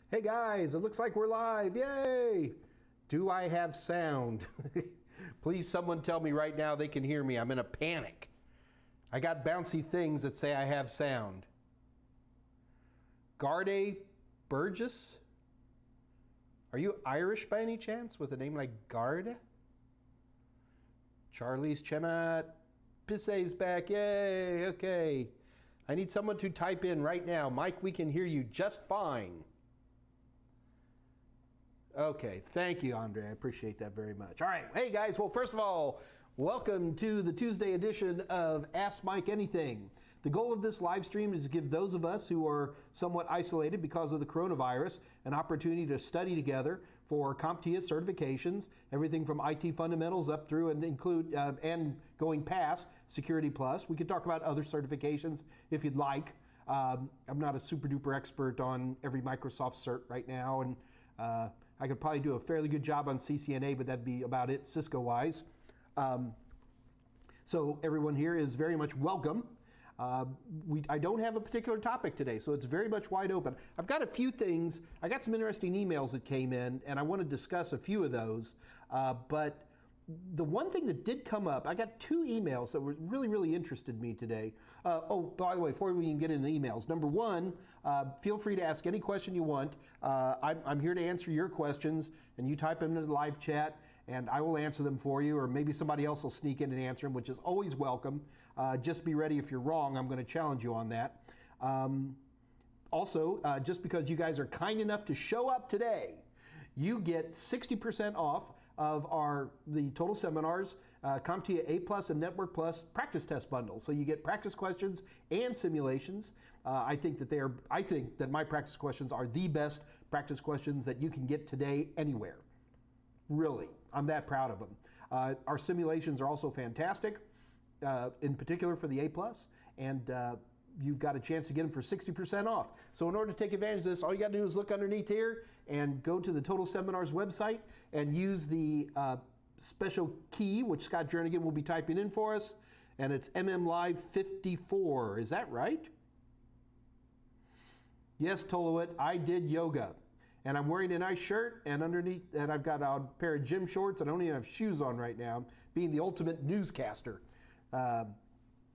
Hey guys, it looks like we're live. Yay! Do I have sound? Please someone tell me right now they can hear me. I'm in a panic. I got bouncy things that say I have sound. Garde Burgess? Are you Irish by any chance with a name like Garde? Charlie's Chemat. Pisse's back. Yay! Okay. I need someone to type in right now. Mike, we can hear you just fine. Okay, thank you, Andre. I appreciate that very much. All right, hey guys, well, first of all, welcome to the Tuesday edition of Ask Mike Anything. The goal of this live stream is to give those of us who are somewhat isolated because of the coronavirus an opportunity to study together for CompTIA certifications, everything from IT fundamentals up through and include and going past Security Plus. We could talk about other certifications if you'd like. I'm not a super duper expert on every Microsoft cert right now, and I could probably do a fairly good job on CCNA, but that'd be about it Cisco-wise. So everyone here is very much welcome. I don't have a particular topic today, so it's very much wide open. I've got a few things. I got some interesting emails that came in, and I want to discuss a few of those. But the one thing that did come up, I got two emails that were really interested me today. Oh, by the way, before we even get into the emails, number one, feel free to ask any question you want. I'm here to answer your questions, and you type them into the live chat, and I will answer them for you, or maybe somebody else will sneak in and answer them, which is always welcome. Just be ready if you're wrong. I'm going to challenge you on that. Also, just because you guys are kind enough to show up today, you get 60% off of the total seminars, CompTIA A Plus and Network Plus practice test bundle. So you get practice questions and simulations. I think that my practice questions are the best practice questions that you can get today anywhere. Really, I'm that proud of them. Our simulations are also fantastic, in particular for the A Plus, and you've got a chance to get them for 60% off. So in order to take advantage of this, all you got to do is look underneath here and go to the Total Seminars website and use the special key, which Scott Jernigan will be typing in for us, and it's MMLive54. Is that right? Yes, Tolowit, I did yoga. And I'm wearing a nice shirt, and underneath, and I've got a pair of gym shorts. I don't even have shoes on right now, being the ultimate newscaster.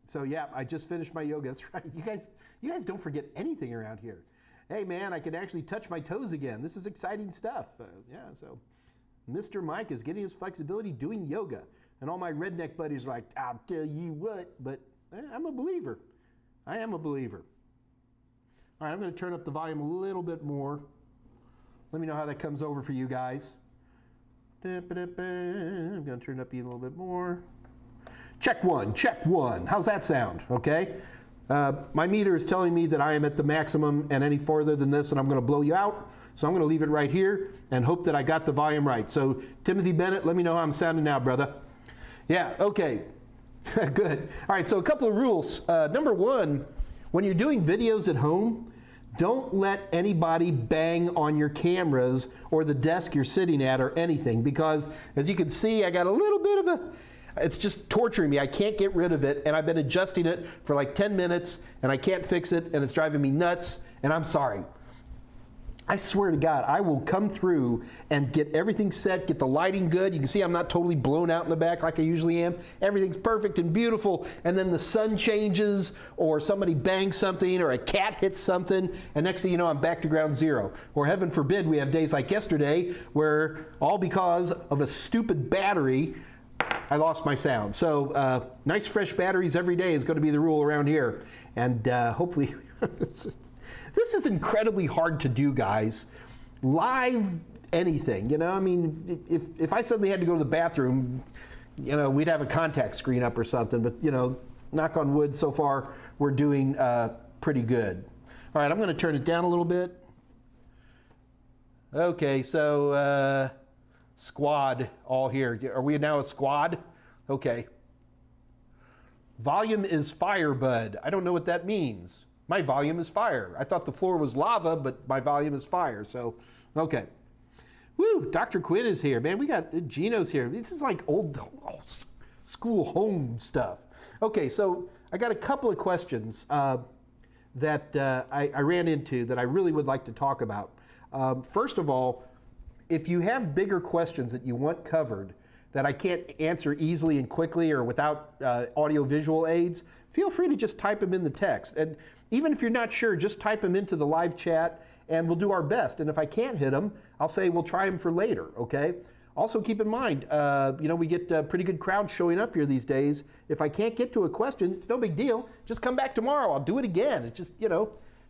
So yeah, I just finished my yoga. That's right. You guys don't forget anything around here. Hey man, I can actually touch my toes again. This is exciting stuff. Yeah, so Mr. Mike is getting his flexibility doing yoga. And all my redneck buddies are like, I'll tell you what, but I'm a believer. I am a believer. All right, I'm going to turn up the volume a little bit more. Let me know how that comes over for you guys. I'm going to turn it up even a little bit more. Check one, check one. How's that sound? Okay. My meter is telling me that I am at the maximum, and any farther than this, and I'm going to blow you out. So I'm going to leave it right here and hope that I got the volume right. So Timothy Bennett, let me know how I'm sounding now, brother. Yeah, okay. Good. All right, so a couple of rules. Number one, when you're doing videos at home, don't let anybody bang on your cameras or the desk you're sitting at or anything, because as you can see, I got a little bit of it's just torturing me. I can't get rid of it, and I've been adjusting it for like 10 minutes, and I can't fix it, and it's driving me nuts, and I'm sorry. I swear to God, I will come through and get everything set, get the lighting good. You can see I'm not totally blown out in the back like I usually am. Everything's perfect and beautiful, and then the sun changes, or somebody bangs something, or a cat hits something, and next thing you know, I'm back to ground zero. Or heaven forbid, we have days like yesterday where all because of a stupid battery, I lost my sound. So nice fresh batteries every day is going to be the rule around here. And hopefully, this is incredibly hard to do, guys. Live anything, you know? I mean, if I suddenly had to go to the bathroom, you know, we'd have a contact screen up or something. But, you know, knock on wood, so far we're doing pretty good. All right, I'm going to turn it down a little bit. Okay, so squad all here. Are we now a squad? Okay. Volume is fire, bud. I don't know what that means. My volume is fire. I thought the floor was lava, but my volume is fire. So, okay. Woo, Dr. Quinn is here. Man, we got Gino's here. This is like old school home stuff. Okay, so I got a couple of questions that I ran into that I really would like to talk about. First of all, if you have bigger questions that you want covered that I can't answer easily and quickly or without audio-visual aids, feel free to just type them in the text. And even if you're not sure, just type them into the live chat and we'll do our best. And if I can't hit them, I'll say we'll try them for later, okay? Also keep in mind, we get a pretty good crowd showing up here these days. If I can't get to a question, it's no big deal. Just come back tomorrow. I'll do it again. It just,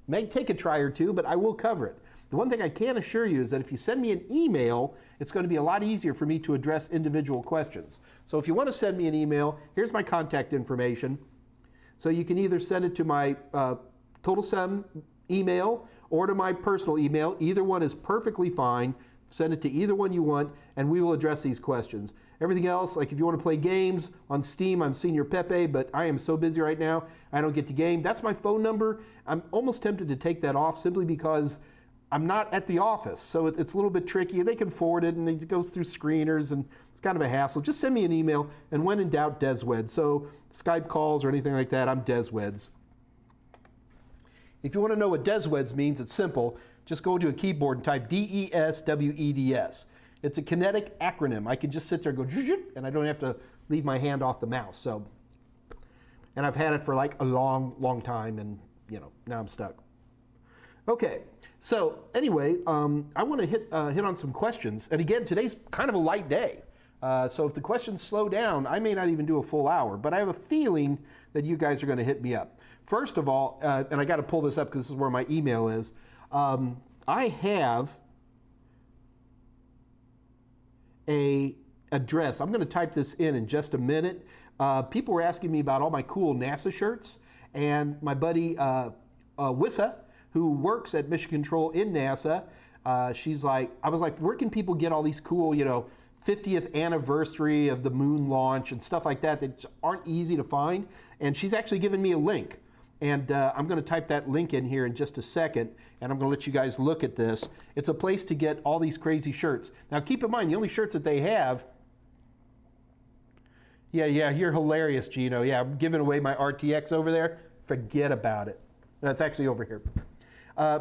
may take a try or two, but I will cover it. The one thing I can assure you is that if you send me an email, it's going to be a lot easier for me to address individual questions. So if you want to send me an email, here's my contact information. So you can either send it to my Total Sum email or to my personal email. Either one is perfectly fine. Send it to either one you want, and we will address these questions. Everything else, like if you want to play games on Steam, I'm Senior Pepe, but I am so busy right now, I don't get to game. That's my phone number. I'm almost tempted to take that off simply because I'm not at the office, so it's a little bit tricky. They can forward it, and it goes through screeners, and it's kind of a hassle. Just send me an email, and when in doubt, Desweds. So Skype calls or anything like that, I'm Desweds. If you want to know what Desweds means, it's simple. Just go to a keyboard and type DESWEDS. It's a kinetic acronym. I can just sit there and go, and I don't have to leave my hand off the mouse. So, and I've had it for like a long, long time, and now I'm stuck. Okay, so anyway, I want to hit on some questions. And again, today's kind of a light day. So if the questions slow down, I may not even do a full hour, but I have a feeling that you guys are going to hit me up. First of all, and I got to pull this up because this is where my email is. I have a address. I'm going to type this in just a minute. People were asking me about all my cool NASA shirts, and my buddy Wissa, who works at Mission Control in NASA, I was like, where can people get all these cool, 50th anniversary of the moon launch and stuff like that aren't easy to find? And she's actually given me a link. And I'm going to type that link in here in just a second, and I'm going to let you guys look at this. It's a place to get all these crazy shirts. Now, keep in mind, the only shirts that they have, yeah, you're hilarious, Gino. Yeah, I'm giving away my RTX over there. Forget about it. That's actually over here.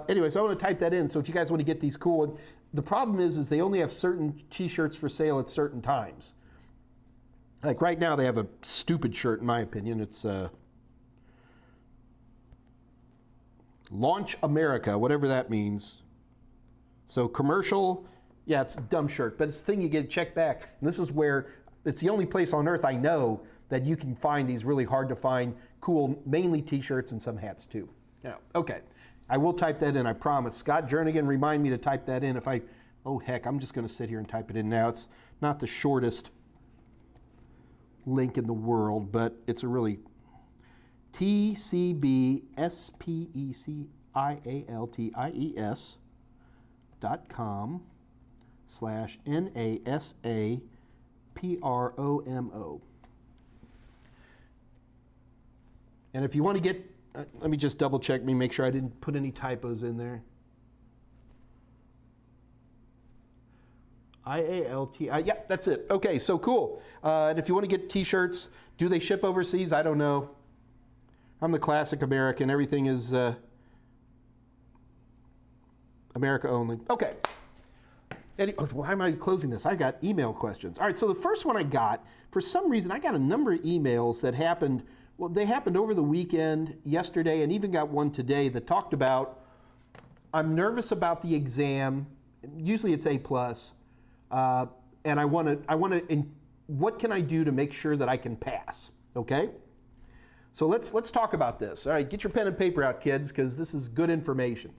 Anyway, so I want to type that in. So if you guys want to get these cool, the problem is they only have certain T-shirts for sale at certain times. Like right now, they have a stupid shirt, in my opinion. It's Launch America, whatever that means. So commercial, yeah, it's a dumb shirt, but it's the thing you get to check back. And this is where it's the only place on earth I know that you can find these really hard to find, cool, mainly T-shirts and some hats too. Now, okay, I will type that in, I promise. Scott Jernigan, remind me to type that in. Oh heck, I'm just going to sit here and type it in now. It's not the shortest link in the world, but it's a really tcbspecialties.com/NASAPROMO. And if you want to get, let me just double check make sure I didn't put any typos in there. IALTI, yeah, that's it. Okay, so cool. And if you want to get T-shirts, do they ship overseas? I don't know. I'm the classic American. Everything is America only. Okay. Why am I closing this? I got email questions. All right, so the first one I got, for some reason, I got a number of emails that happened. Well, they happened over the weekend, yesterday, and even got one today that talked about, I'm nervous about the exam. Usually it's A+. And I want to, what can I do to make sure that I can pass? Okay? So let's talk about this. All right, get your pen and paper out, kids, because this is good information.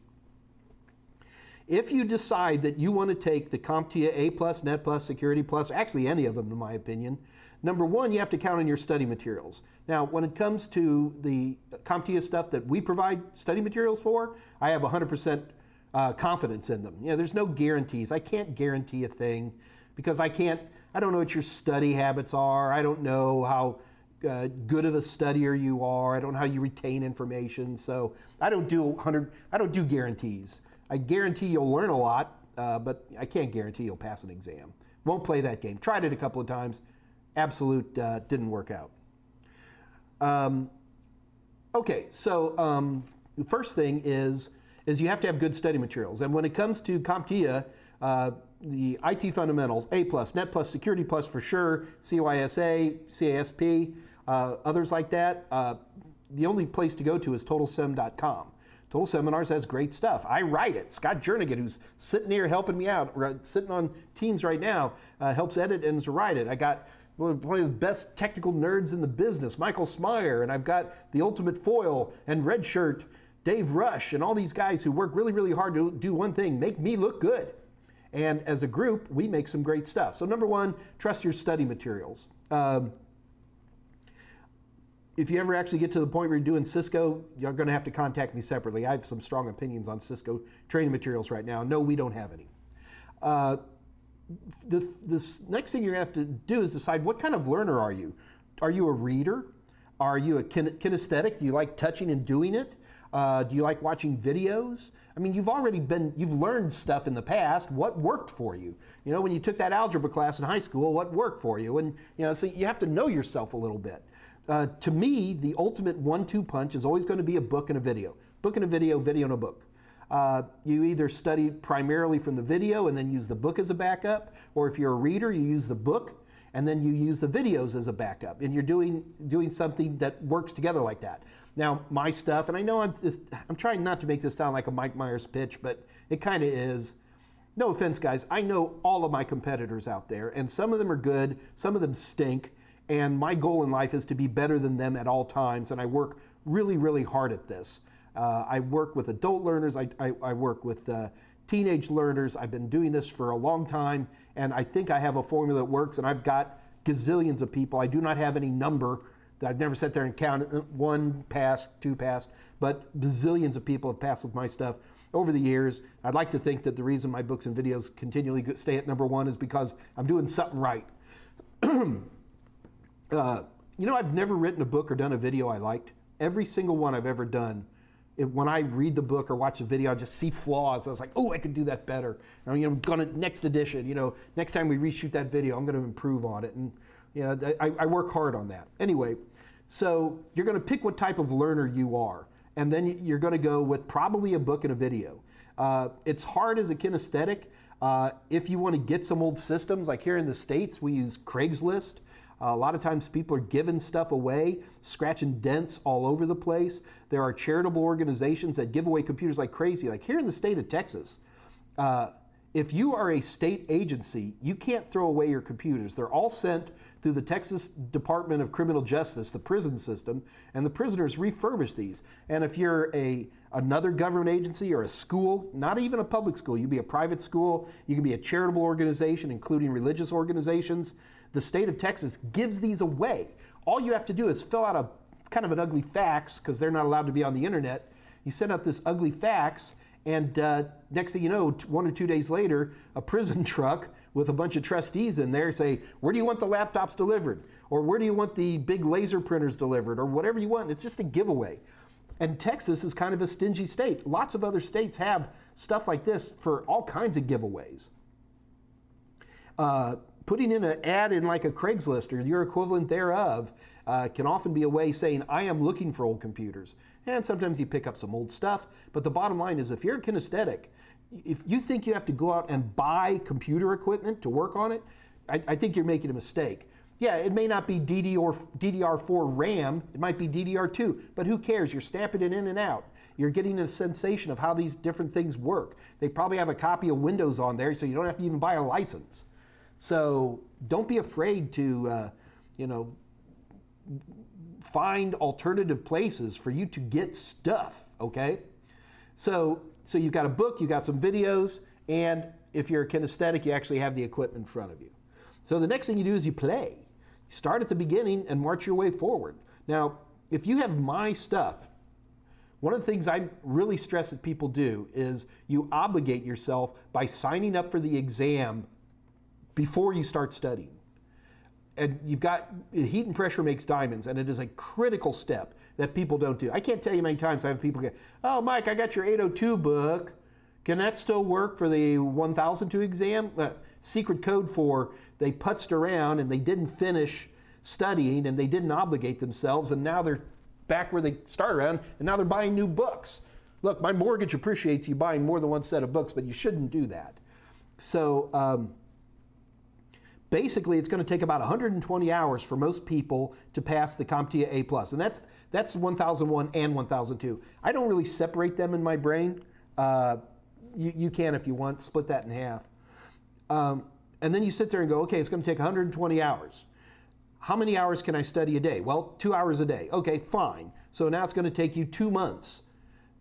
If you decide that you want to take the CompTIA A+, Net+, Security+, actually any of them in my opinion, number one, you have to count on your study materials. Now, when it comes to the CompTIA stuff that we provide study materials for, I have 100% confidence in them. There's no guarantees. I can't guarantee a thing because I don't know what your study habits are. I don't know how good of a studier you are. I don't know how you retain information. So I don't do guarantees. I guarantee you'll learn a lot, but I can't guarantee you'll pass an exam. Won't play that game. Tried it a couple of times. Absolute didn't work out. Okay, so the first thing is is you have to have good study materials. And when it comes to CompTIA, the IT fundamentals, A+, Net+, Security Plus for sure, CYSA, CASP, others like that, the only place to go to is TotalSem.com. Total Seminars has great stuff. I write it. Scott Jernigan, who's sitting here helping me out, sitting on Teams right now, helps edit and write it. I got one of the best technical nerds in the business, Michael Smyer, and I've got the Ultimate Foil and Red Shirt, Dave Rush, and all these guys who work really, really hard to do one thing, make me look good. And as a group, we make some great stuff. So number one, trust your study materials. If you ever actually get to the point where you're doing Cisco, you're going to have to contact me separately. I have some strong opinions on Cisco training materials right now. No, we don't have any. This next thing you're going to have to do is decide what kind of learner are you? Are you a reader? Are you a kinesthetic? Do you like touching and doing it? Do you like watching videos? I mean, you've learned stuff in the past. What worked for you? You know, when you took that algebra class in high school, what worked for you? And, you know, so you have to know yourself a little bit. To me, the ultimate 1-2 punch is always going to be a book and a video. Book and a video, video and a book. You either study primarily from the video and then use the book as a backup, or if you're a reader, you use the book and then you use the videos as a backup. And you're doing something that works together like that. Now, my stuff, and I know I'm trying not to make this sound like a Mike Meyers pitch, but it kind of is. No offense, guys. I know all of my competitors out there, and some of them are good, some of them stink. And my goal in life is to be better than them at all times, and I work really, really hard at this. I work with adult learners, I work with teenage learners. I've been doing this for a long time, and I think I have a formula that works, and I've got gazillions of people. I do not have any number. I've never sat there and counted 1 passed, 2 passed, but bazillions of people have passed with my stuff over the years. I'd like to think that the reason my books and videos continually stay at number 1 is because I'm doing something right. You know, I've never written a book or done a video I liked. Every single one I've ever done, when I read the book or watch the video, I just see flaws. I was like, oh, I could do that better. And, you know, next edition, you know, next time we reshoot that video, I'm going to improve on it. And, you know, I work hard on that. Anyway, so you're going to pick what type of learner you are. And then you're going to go with probably a book and a video. It's hard as a kinesthetic. If you want to get some old systems, like here in the States, we use Craigslist. A lot of times people are giving stuff away, scratching dents all over the place. There are charitable organizations that give away computers like crazy. Like here in the state of Texas, if you are a state agency, you can't throw away your computers. They're all sent through the Texas Department of Criminal Justice, the prison system, and the prisoners refurbish these. And if you're another government agency or a school, not even a public school, you can be a private school, you can be a charitable organization, including religious organizations, the state of Texas gives these away. All you have to do is fill out a kind of an ugly fax, because they're not allowed to be on the internet. You send out this ugly fax, and next thing you know, 1 or 2 days later, a prison truck with a bunch of trustees in there say, where do you want the laptops delivered? Or where do you want the big laser printers delivered? Or whatever you want. It's just a giveaway. And Texas is kind of a stingy state. Lots of other states have stuff like this for all kinds of giveaways. Putting in an ad in like a Craigslist or your equivalent thereof can often be a way saying, I am looking for old computers. And sometimes you pick up some old stuff. But the bottom line is, if you're a kinesthetic, if you think you have to go out and buy computer equipment to work on it, I think you're making a mistake. Yeah, it may not be DDR4 RAM, it might be DDR2, but who cares? You're stamping it in and out. You're getting a sensation of how these different things work. They probably have a copy of Windows on there, so you don't have to even buy a license. So don't be afraid to, you know, find alternative places for you to get stuff, okay? So you've got a book, you've got some videos, and if you're a kinesthetic, you actually have the equipment in front of you. So the next thing you do is you play. Start at the beginning and march your way forward. Now, if you have my stuff, one of the things I really stress that people do is you obligate yourself by signing up for the exam before you start studying. And you've got, heat and pressure makes diamonds, and it is a critical step that people don't do. I can't tell you how many times I have people go, oh, Mike, I got your 802 book. Can that still work for the 1002 exam? Secret code for they putzed around and they didn't finish studying and they didn't obligate themselves, and now they're back where they started around, and now they're buying new books. look, my mortgage appreciates you buying more than one set of books, but you shouldn't do that. So basically, it's going to take about 120 hours for most people to pass the CompTIA A+. And that's 1001 and 1002. I don't really separate them in my brain. You can if you want, split that in half. And then you sit there and go, okay, it's going to take 120 hours. How many hours can I study a day? Well, 2 hours a day. Okay, fine. So now it's going to take you 2 months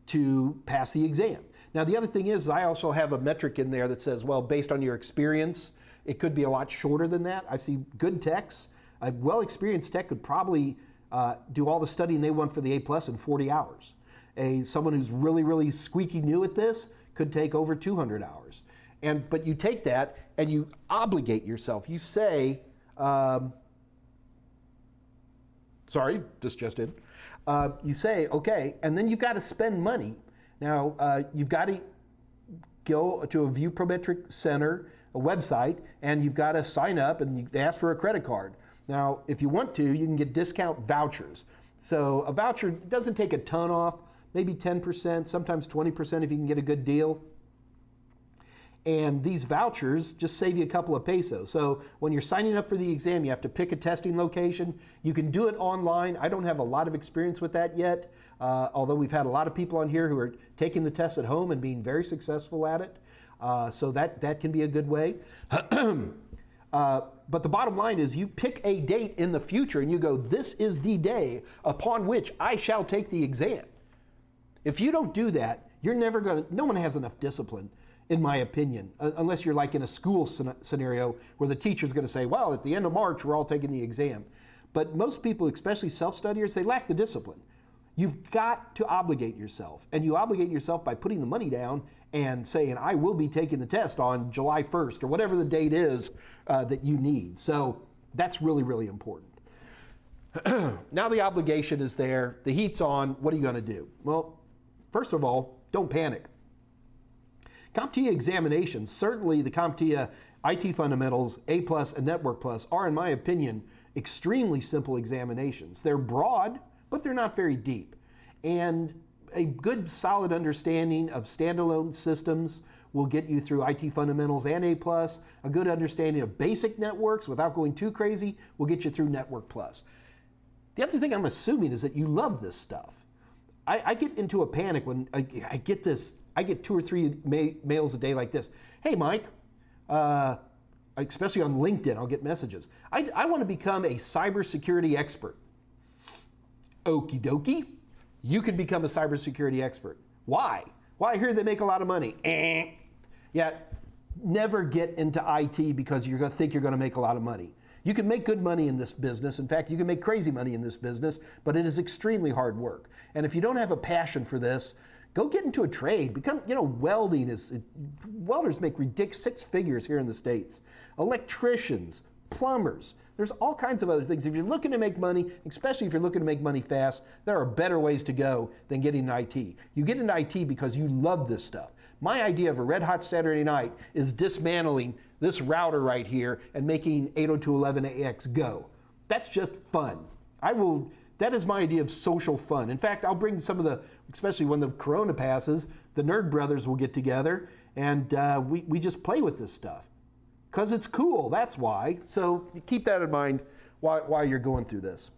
to pass the exam. Now, the other thing is I also have a metric in there that says, well, based on your experience, it could be a lot shorter than that. I see good techs, a well-experienced tech could probably do all the studying they want for the A+ in 40 hours. Someone who's really, really squeaky new at this could take over 200 hours. But you take that and you obligate yourself. You say, sorry, just in. You say, okay, and then you've got to spend money. Now, you've got to go to a View Prometric Center, a website, and you've got to sign up and they ask for a credit card. Now, if you want to, you can get discount vouchers. So a voucher doesn't take a ton off, maybe 10%, sometimes 20% if you can get a good deal. And these vouchers just save you a couple of pesos. So when you're signing up for the exam, you have to pick a testing location. You can do it online. I don't have a lot of experience with that yet, although we've had a lot of people on here who are taking the test at home and being very successful at it. So that can be a good way. But the bottom line is you pick a date in the future and you go, this is the day upon which I shall take the exam. If you don't do that, you're never going to, no one has enough discipline, in my opinion, unless you're like in a school scenario where the teacher's going to say, well, at the end of March, we're all taking the exam. But most people, especially self-studiers, they lack the discipline. You've got to obligate yourself. And you obligate yourself by putting the money down and saying, I will be taking the test on July 1st or whatever the date is that you need. So that's really, really important. Now the obligation is there. The heat's on. What are you going to do? Well, first of all, don't panic. CompTIA examinations, certainly the CompTIA IT Fundamentals, A+, and Network Plus are, in my opinion, extremely simple examinations. They're broad, but they're not very deep. And a good, solid understanding of standalone systems will get you through IT Fundamentals and A+. A good understanding of basic networks without going too crazy will get you through Network Plus. The other thing I'm assuming is that you love this stuff. I get into a panic when I get 2 or 3 mails a day like this. Hey, Mike, especially on LinkedIn, I'll get messages. I want to become a cybersecurity expert. Okie dokie. You can become a cybersecurity expert. Why? Well, I hear they make a lot of money. Yeah, never get into IT because you're going to think you're going to make a lot of money. You can make good money in this business. In fact, you can make crazy money in this business, but it is extremely hard work. And if you don't have a passion for this, go get into a trade. Become, welding welders make ridiculous 6 figures here in the States. Electricians, plumbers, there's all kinds of other things. If you're looking to make money, especially if you're looking to make money fast, there are better ways to go than getting into IT. You get into IT because you love this stuff. My idea of a red hot Saturday night is dismantling this router right here and making 802.11ax go. That's just fun. That is my idea of social fun. In fact, I'll bring some of the, especially when the corona passes, the nerd brothers will get together and we just play with this stuff. Because it's cool, that's why. So keep that in mind while you're going through this.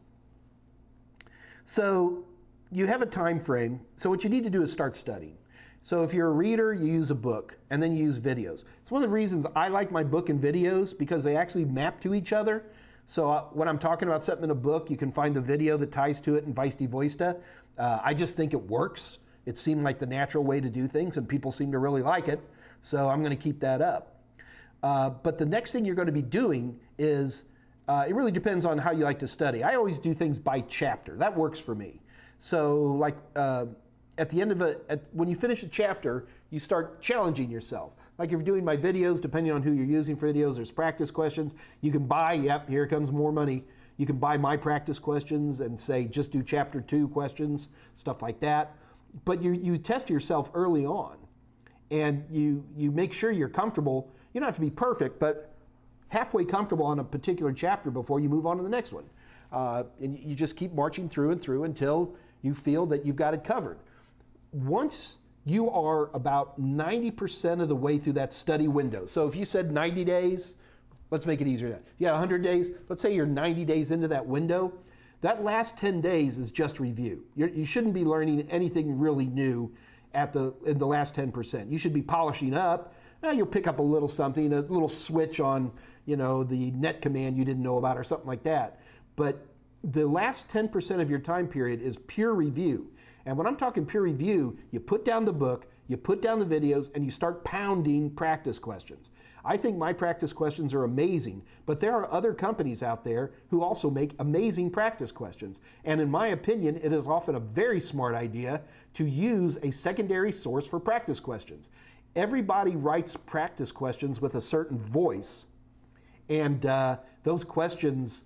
So you have a time frame. So what you need to do is start studying. So if you're a reader, you use a book, and then you use videos. It's one of the reasons I like my book and videos, because they actually map to each other. So when I'm talking about something in a book, you can find the video that ties to it and vice versa. I just think it works. It seemed like the natural way to do things, and people seem to really like it. So I'm going to keep that up. But the next thing you're going to be doing is, it really depends on how you like to study. I always do things by chapter. That works for me. So like at the end of when you finish a chapter, you start challenging yourself. Like if you're doing my videos, depending on who you're using for videos, there's practice questions. You can buy, yep, here comes more money. You can buy my practice questions and say, just do chapter 2 questions, stuff like that. But you test yourself early on, and you make sure you're comfortable. You don't have to be perfect, but halfway comfortable on a particular chapter before you move on to the next one. And you just keep marching through and through until you feel that you've got it covered. Once you are about 90% of the way through that study window. So if you said 90 days, let's make it easier than that. If you got 100 days, let's say you're 90 days into that window. That last 10 days is just review. You shouldn't be learning anything really new in the last 10%. You should be polishing up. You'll pick up a little something, a little switch on, the net command you didn't know about or something like that. But the last 10% of your time period is pure review. And when I'm talking pure review, you put down the book, you put down the videos, and you start pounding practice questions. I think my practice questions are amazing, but there are other companies out there who also make amazing practice questions. And in my opinion, it is often a very smart idea to use a secondary source for practice questions. Everybody writes practice questions with a certain voice, and those questions,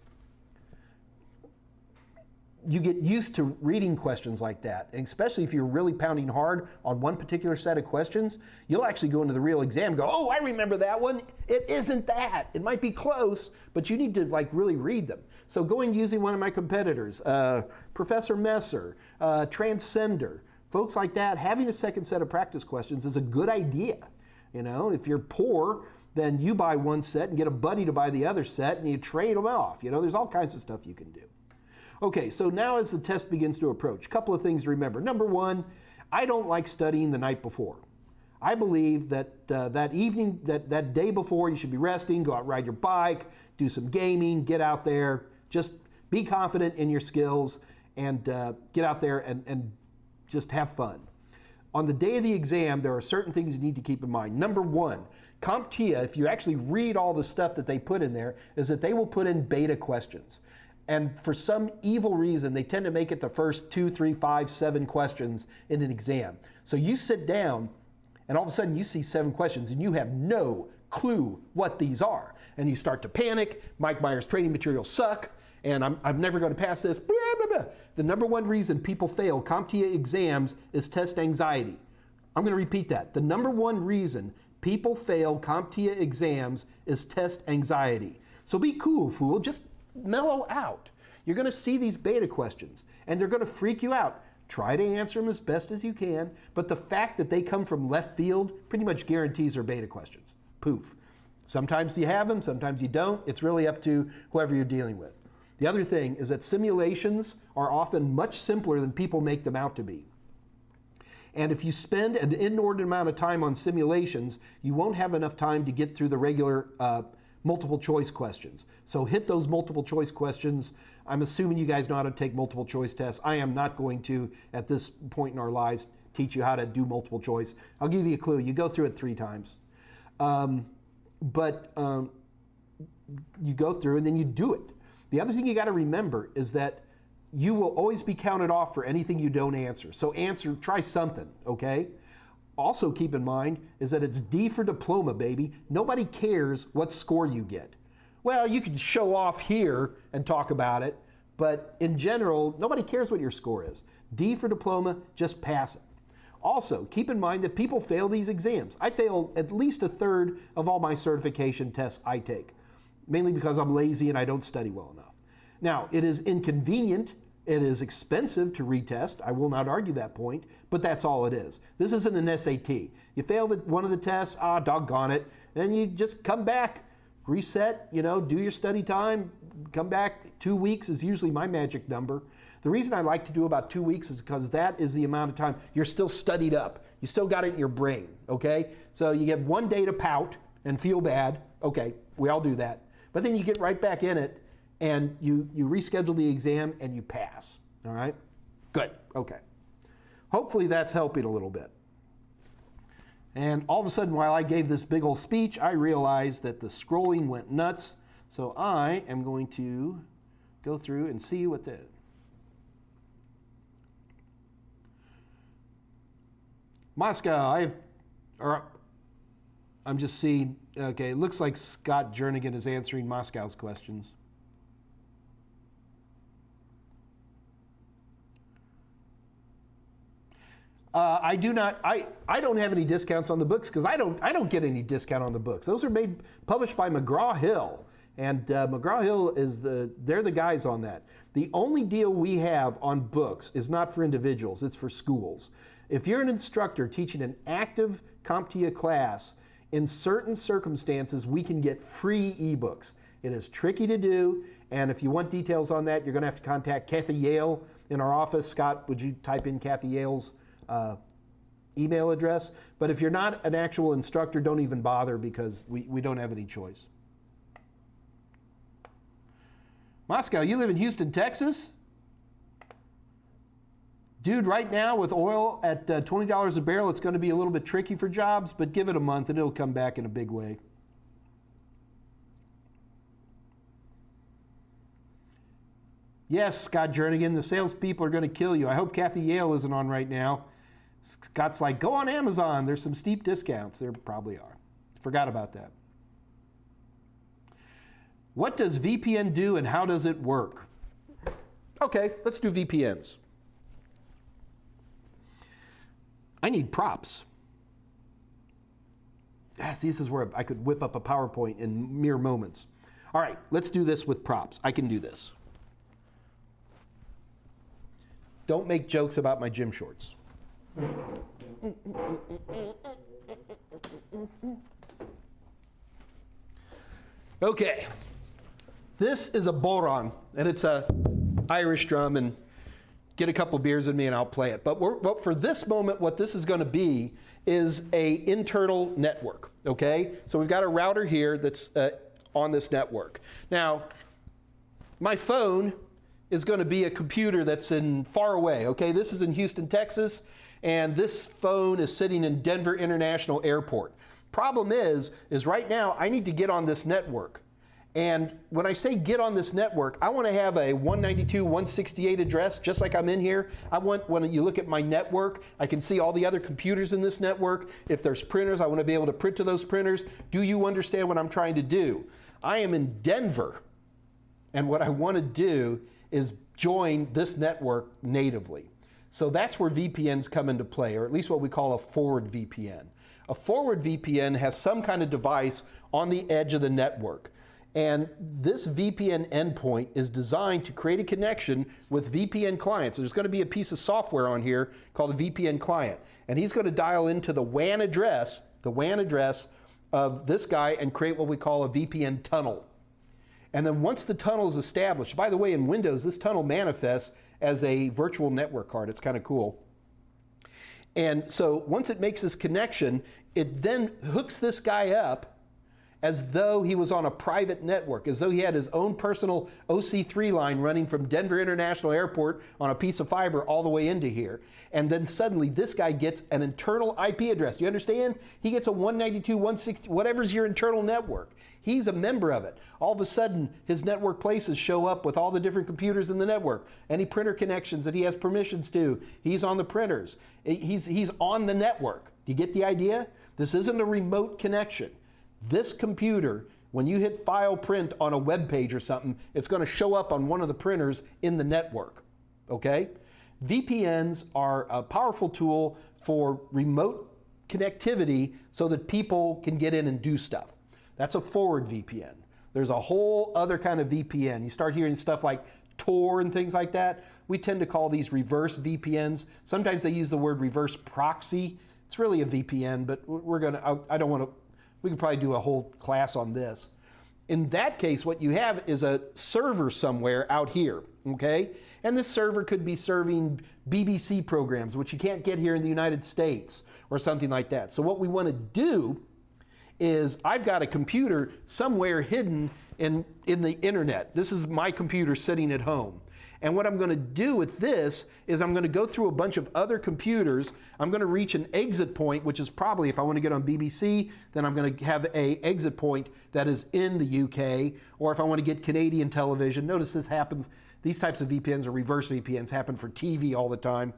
you get used to reading questions like that, and especially if you're really pounding hard on one particular set of questions, you'll actually go into the real exam and go, oh, I remember that one. It isn't that. It might be close, but you need to really read them. So using one of my competitors, Professor Messer, Transcender, folks like that, having a second set of practice questions is a good idea. If you're poor, then you buy one set and get a buddy to buy the other set, and you trade them off. There's all kinds of stuff you can do. Okay, so now as the test begins to approach, a couple of things to remember. Number one, I don't like studying the night before. I believe that that evening, that day before, you should be resting, go out, ride your bike, do some gaming, get out there, just be confident in your skills, and get out there and just have fun. On the day of the exam, there are certain things you need to keep in mind. Number one, CompTIA, if you actually read all the stuff that they put in there, is that they will put in beta questions. And for some evil reason, they tend to make it the first 2, 3, 5, 7 questions in an exam. So you sit down, and all of a sudden you see 7 questions, and you have no clue what these are. And you start to panic. Mike Meyers' training materials suck, and I'm never going to pass this. Blah, blah, blah. The number one reason people fail CompTIA exams is test anxiety. I'm going to repeat that. The number one reason people fail CompTIA exams is test anxiety. So be cool, fool. Just mellow out. You're going to see these beta questions, and they're going to freak you out. Try to answer them as best as you can, but the fact that they come from left field pretty much guarantees they're beta questions. Poof. Sometimes you have them, sometimes you don't. It's really up to whoever you're dealing with. The other thing is that simulations are often much simpler than people make them out to be. And if you spend an inordinate amount of time on simulations, you won't have enough time to get through the regular multiple choice questions. So hit those multiple choice questions. I'm assuming you guys know how to take multiple choice tests. I am not going to, at this point in our lives, teach you how to do multiple choice. I'll give you a clue. You go through it 3 times. But you go through and then you do it. The other thing you got to remember is that you will always be counted off for anything you don't answer. So try something, okay? Also keep in mind is that it's D for diploma, baby. Nobody cares what score you get. Well, you can show off here and talk about it, but in general, nobody cares what your score is. D for diploma, just pass it. Also, keep in mind that people fail these exams. I fail at least 1/3 of all my certification tests I take, mainly because I'm lazy and I don't study well enough. Now, it is inconvenient. It is expensive to retest. I will not argue that point, but that's all it is. This isn't an SAT. You fail one of the tests, doggone it. Then you just come back, reset, do your study time, come back. 2 weeks is usually my magic number. The reason I like to do about 2 weeks is because that is the amount of time you're still studied up. You still got it in your brain, okay? So you get 1 day to pout and feel bad. Okay, we all do that. But then you get right back in it, and you reschedule the exam and you pass, all right? Good, okay. Hopefully that's helping a little bit. And all of a sudden, while I gave this big old speech, I realized that the scrolling went nuts. So I am going to go through and see what the... Moscow, I'm just seeing, okay, it looks like Scott Jernigan is answering Moscow's questions. I don't have any discounts on the books because I don't get any discount on the books. Those are published by McGraw-Hill, and McGraw-Hill they're the guys on that. The only deal we have on books is not for individuals, it's for schools. If you're an instructor teaching an active CompTIA class, in certain circumstances, we can get free ebooks. It is tricky to do, and if you want details on that, you're going to have to contact Kathy Yale in our office. Scott, would you type in Kathy Yale's email address? But if you're not an actual instructor, don't even bother because we don't have any choice. Moscow, you live in Houston, Texas? Dude, right now with oil at $20 a barrel, it's going to be a little bit tricky for jobs, but give it a month and it'll come back in a big way. Yes, Scott Jernigan, the salespeople are going to kill you. I hope Kathy Yale isn't on right now. Scott's like, go on Amazon. There's some steep discounts. There probably are. Forgot about that. What does VPN do and how does it work? Okay, let's do VPNs. I need props. See, this is where I could whip up a PowerPoint in mere moments. All right, let's do this with props. I can do this. Don't make jokes about my gym shorts. Okay, this is a boron, and it's a Irish drum, and get a couple beers in me and I'll play it. But for this moment, what this is going to be is a internal network, okay? So we've got a router here that's on this network. Now, my phone is going to be a computer that's in far away, okay? This is in Houston, Texas, and this phone is sitting in Denver International Airport. Problem is right now I need to get on this network. And when I say get on this network, I want to have a 192.168 address, just like I'm in here. I want, when you look at my network, I can see all the other computers in this network. If there's printers, I want to be able to print to those printers. Do you understand what I'm trying to do? I am in Denver, and what I want to do is join this network natively. So that's where VPNs come into play, or at least what we call a forward VPN. A forward VPN has some kind of device on the edge of the network. And this VPN endpoint is designed to create a connection with VPN clients. There's going to be a piece of software on here called a VPN client. And he's going to dial into the WAN address of this guy and create what we call a VPN tunnel. And then once the tunnel is established, by the way, in Windows, this tunnel manifests as a virtual network card. It's kind of cool. And so once it makes this connection, it then hooks this guy up as though he was on a private network, as though he had his own personal OC3 line running from Denver International Airport on a piece of fiber all the way into here. And then suddenly this guy gets an internal IP address. Do you understand? He gets a 192.160, whatever's your internal network. He's a member of it. All of a sudden, his network places show up with all the different computers in the network. Any printer connections that he has permissions to, he's on the printers. He's on the network. Do you get the idea? This isn't a remote connection. This computer, when you hit file print on a web page or something, it's going to show up on one of the printers in the network, okay? VPNs are a powerful tool for remote connectivity so that people can get in and do stuff. That's a forward VPN. There's a whole other kind of VPN. You start hearing stuff like Tor and things like that. We tend to call these reverse VPNs. Sometimes they use the word reverse proxy. It's really a VPN, but I don't want to. We could probably do a whole class on this. In that case, what you have is a server somewhere out here, okay? And this server could be serving BBC programs, which you can't get here in the United States, or something like that. So what we want to do is, I've got a computer somewhere hidden in the internet. This is my computer sitting at home. And what I'm going to do with this is I'm going to go through a bunch of other computers. I'm going to reach an exit point, which is probably, if I want to get on BBC, then I'm going to have an exit point that is in the UK. Or if I want to get Canadian television, notice this happens, these types of VPNs or reverse VPNs happen for TV all the time.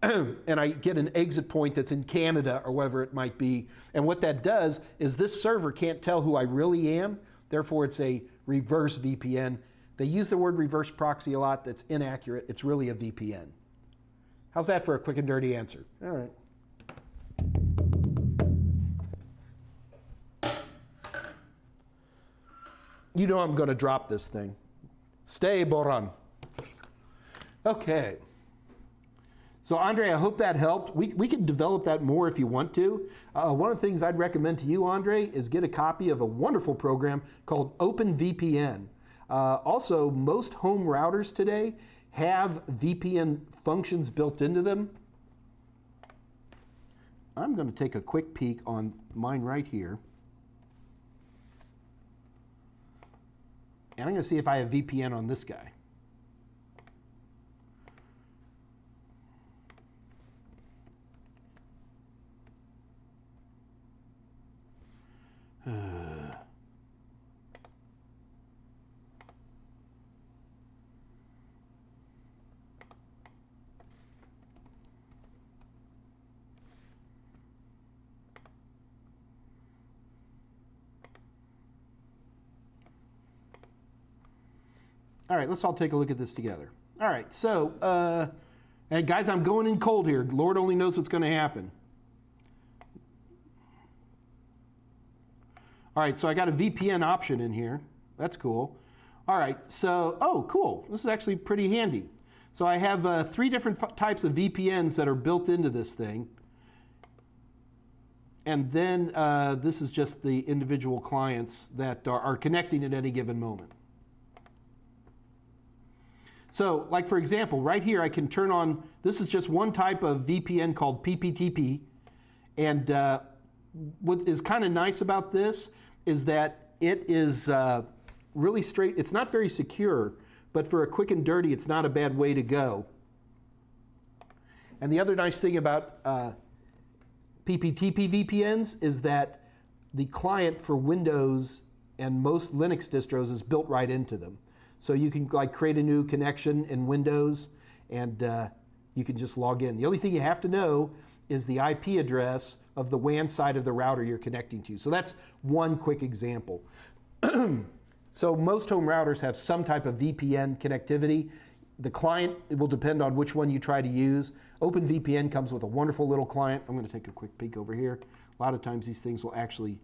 And I get an exit point that's in Canada or wherever it might be. And what that does is this server can't tell who I really am. Therefore, it's a reverse VPN. They use the word reverse proxy a lot. That's inaccurate. It's really a VPN. How's that for a quick and dirty answer? All right. You know I'm going to drop this thing. Stay, Boran. Okay. So Andre, I hope that helped. We can develop that more if you want to. One of the things I'd recommend to you, Andre, is get a copy of a wonderful program called OpenVPN. Also, most home routers today have VPN functions built into them. I'm going to take a quick peek on mine right here. And I'm going to see if I have VPN on this guy. All right, let's all take a look at this together. All right, so, and guys, I'm going in cold here. Lord only knows what's going to happen. All right, so I got a VPN option in here. That's cool. All right, so, oh, cool. This is actually pretty handy. So I have 3 different types of VPNs that are built into this thing. And then this is just the individual clients that are connecting at any given moment. So, like for example, right here I can turn on, this is just one type of VPN called PPTP. And what is kind of nice about this is that it is really straight. It's not very secure, but for a quick and dirty, it's not a bad way to go. And the other nice thing about PPTP VPNs is that the client for Windows and most Linux distros is built right into them. So you can like create a new connection in Windows and you can just log in. The only thing you have to know is the IP address of the WAN side of the router you're connecting to. So that's one quick example. So most home routers have some type of VPN connectivity. The client, it will depend on which one you try to use. OpenVPN comes with a wonderful little client. I'm going to take a quick peek over here. A lot of times these things will actually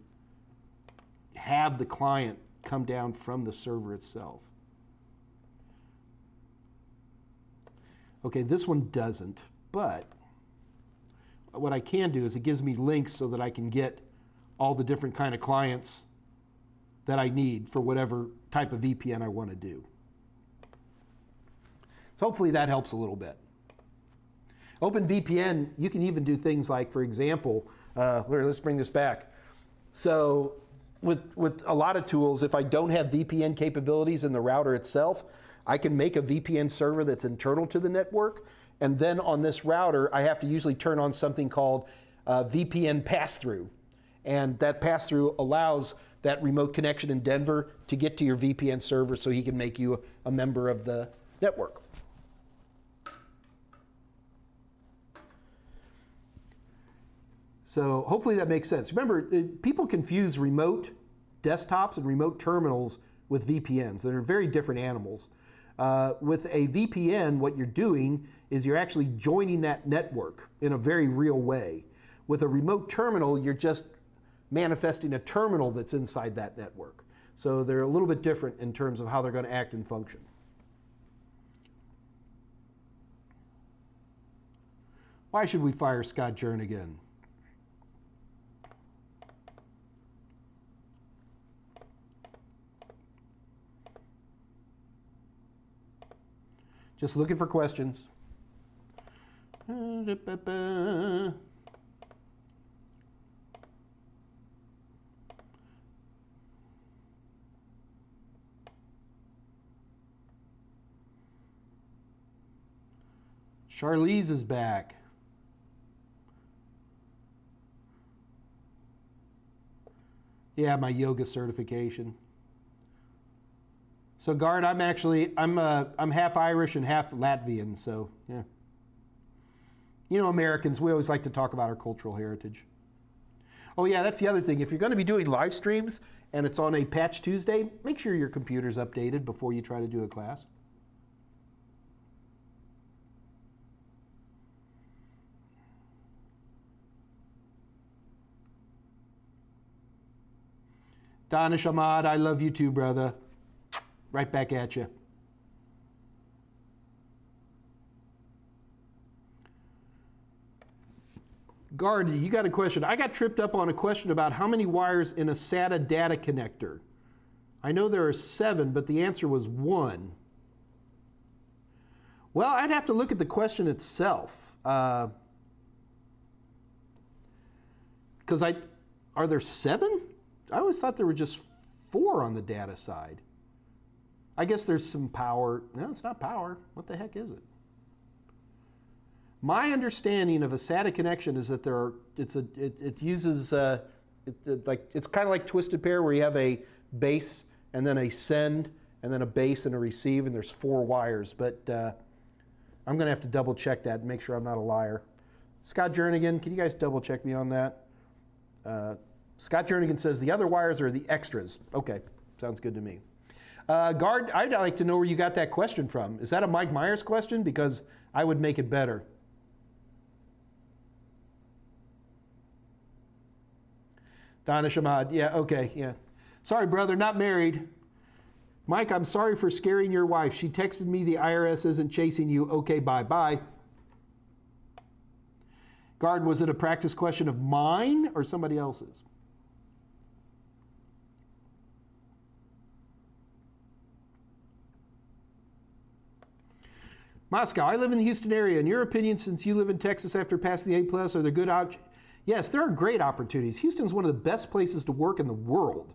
have the client come down from the server itself. Okay, this one doesn't, but what I can do is it gives me links so that I can get all the different kind of clients that I need for whatever type of VPN I want to do. So hopefully that helps a little bit. OpenVPN, you can even do things like, for example, let's bring this back. So with a lot of tools, if I don't have VPN capabilities in the router itself, I can make a VPN server that's internal to the network, and then on this router, I have to usually turn on something called VPN pass-through. And that pass-through allows that remote connection in Denver to get to your VPN server so he can make you a member of the network. So hopefully that makes sense. Remember, people confuse remote desktops and remote terminals with VPNs. They're very different animals. With a VPN, what you're doing is you're actually joining that network in a very real way. With a remote terminal, you're just manifesting a terminal that's inside that network. So they're a little bit different in terms of how they're going to act and function. Why should we fire Scott Jernigan? Just looking for questions. Charlize is back. Yeah, my yoga certification. So Gard, I'm half Irish and half Latvian, so yeah. You know, Americans, we always like to talk about our cultural heritage. Oh yeah, that's the other thing. If you're going to be doing live streams and it's on a Patch Tuesday, make sure your computer's updated before you try to do a class. Danish Ahmad, I love you too, brother. Right back at you. Guard, you got a question. I got tripped up on a question about how many wires in a SATA data connector. I know there are 7, but the answer was 1. Well, I'd have to look at the question itself. Because are there 7? I always thought there were just 4 on the data side. I guess there's some power. No, it's not power. What the heck is it? My understanding of a SATA connection is that it uses it's kind of like twisted pair where you have a base and then a send and then a base and a receive, and there's 4 wires. But I'm going to have to double check that and make sure I'm not a liar. Scott Jernigan, can you guys double check me on that? Scott Jernigan says the other wires are the extras. Okay, sounds good to me. Guard, I'd like to know where you got that question from. Is that a Mike Meyers question? Because I would make it better. Donna Ahmad, yeah, okay, yeah. Sorry, brother, not married. Mike, I'm sorry for scaring your wife. She texted me the IRS isn't chasing you. Okay, bye-bye. Guard, was it a practice question of mine or somebody else's? Moscow, I live in the Houston area. In your opinion, since you live in Texas after passing the A+, are there good options? Yes, there are great opportunities. Houston's one of the best places to work in the world.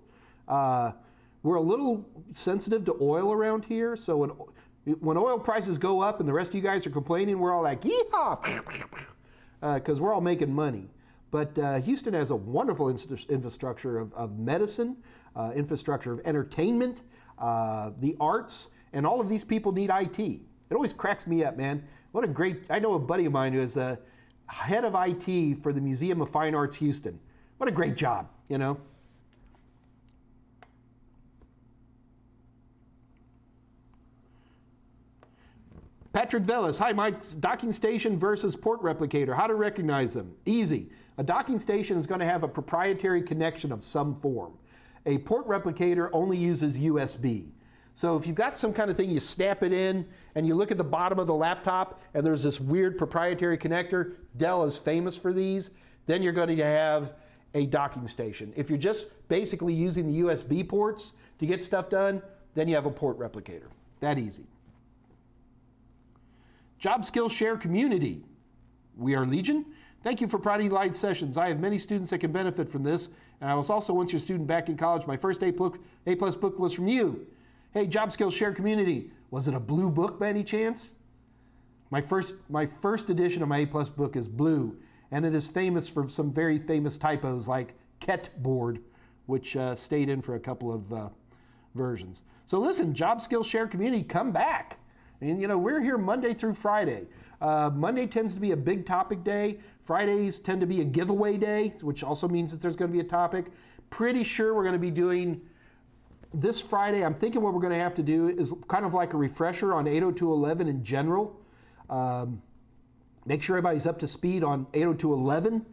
We're a little sensitive to oil around here, so when oil prices go up and the rest of you guys are complaining, we're all like, yeehaw, because we're all making money. But Houston has a wonderful infrastructure of medicine, infrastructure of entertainment, the arts, and all of these people need IT. It always cracks me up, man. What a great, I know a buddy of mine who is the head of IT for the Museum of Fine Arts Houston. What a great job, you know? Patrick Vellis, hi Mike, docking station versus port replicator, how to recognize them? Easy. A docking station is going to have a proprietary connection of some form. A port replicator only uses USB. So if you've got some kind of thing, you snap it in and you look at the bottom of the laptop and there's this weird proprietary connector, Dell is famous for these, then you're going to have a docking station. If you're just basically using the USB ports to get stuff done, then you have a port replicator. That easy. Job Skills Share Community. We are Legion. Thank you for providing live sessions. I have many students that can benefit from this, and I was also once your student back in college. My first A+ book was from you. Hey, Job Skills Share Community, was it a blue book by any chance? My first edition of my A+ book is blue, and it is famous for some very famous typos like ket board, which stayed in for a couple of versions. So listen, Job Skills Share Community, come back. And you know, we're here Monday through Friday. Monday tends to be a big topic day. Fridays tend to be a giveaway day, which also means that there's going to be a topic. Pretty sure we're going to be doing this Friday. I'm thinking what we're going to have to do is kind of like a refresher on 802.11 in general. Make sure everybody's up to speed on 802.11.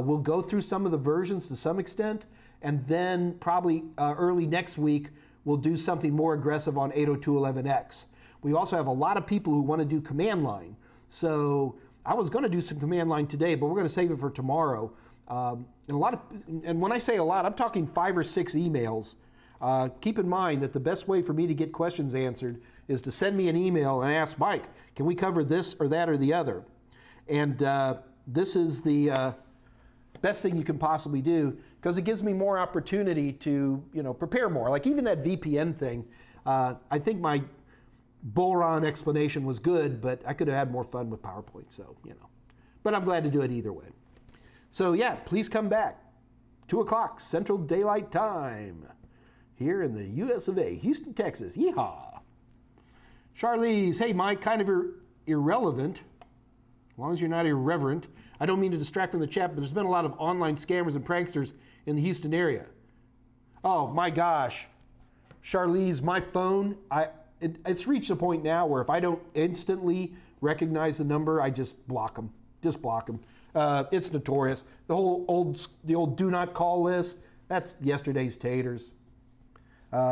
We'll go through some of the versions to some extent, and then probably early next week we'll do something more aggressive on 802.11x. We also have a lot of people who want to do command line. So I was going to do some command line today, but we're going to save it for tomorrow. And when I say a lot, I'm talking 5 or 6 emails. Keep in mind that the best way for me to get questions answered is to send me an email and ask Mike, can we cover this or that or the other? And this is the best thing you can possibly do because it gives me more opportunity to prepare more. Like even that VPN thing, I think my bull-run explanation was good, but I could have had more fun with PowerPoint, so, But I'm glad to do it either way. So yeah, please come back. 2 o'clock Central Daylight Time here in the US of A, Houston, Texas. Yeehaw. Charlize, hey Mike, kind of irrelevant, as long as you're not irreverent. I don't mean to distract from the chat, but there's been a lot of online scammers and pranksters in the Houston area. Oh my gosh. Charlize, my phone, it's reached a point now where if I don't instantly recognize the number, I just block them. Just block them. It's notorious. The old do not call list, that's yesterday's taters.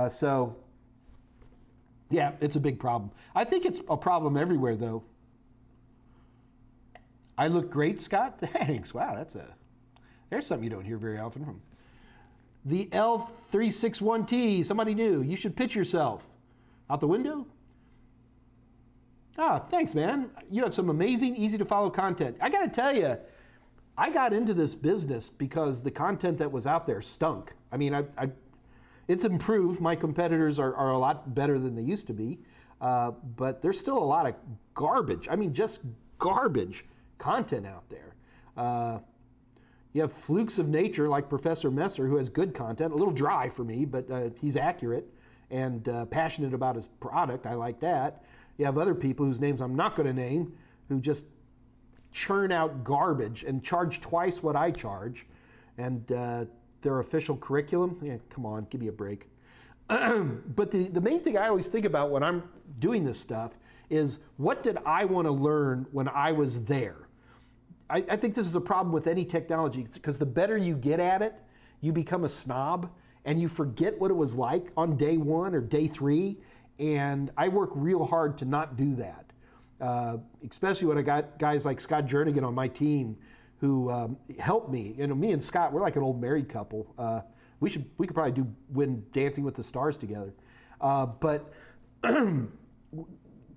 So, yeah, it's a big problem. I think it's a problem everywhere, though. I look great, Scott. Thanks. Wow, there's something you don't hear very often from. The L361T, somebody new. You should pitch yourself. Out the window? Ah, thanks, man. You have some amazing, easy to follow content. I got to tell you, I got into this business because the content that was out there stunk. I mean, it's improved. My competitors are a lot better than they used to be, but there's still a lot of garbage. I mean, just garbage content out there. You have flukes of nature like Professor Messer, who has good content, a little dry for me, but he's accurate and passionate about his product. I like that. You have other people whose names I'm not going to name who just churn out garbage and charge twice what I charge. And their official curriculum, yeah, come on, give me a break. But the main thing I always think about when I'm doing this stuff is, what did I want to learn when I was there? I think this is a problem with any technology, because the better you get at it, you become a snob and you forget what it was like on day one or day three. And I work real hard to not do that, especially when I got guys like Scott Jernigan on my team who helped me. You know, me and Scott, we're like an old married couple. We could probably win Dancing with the Stars together. But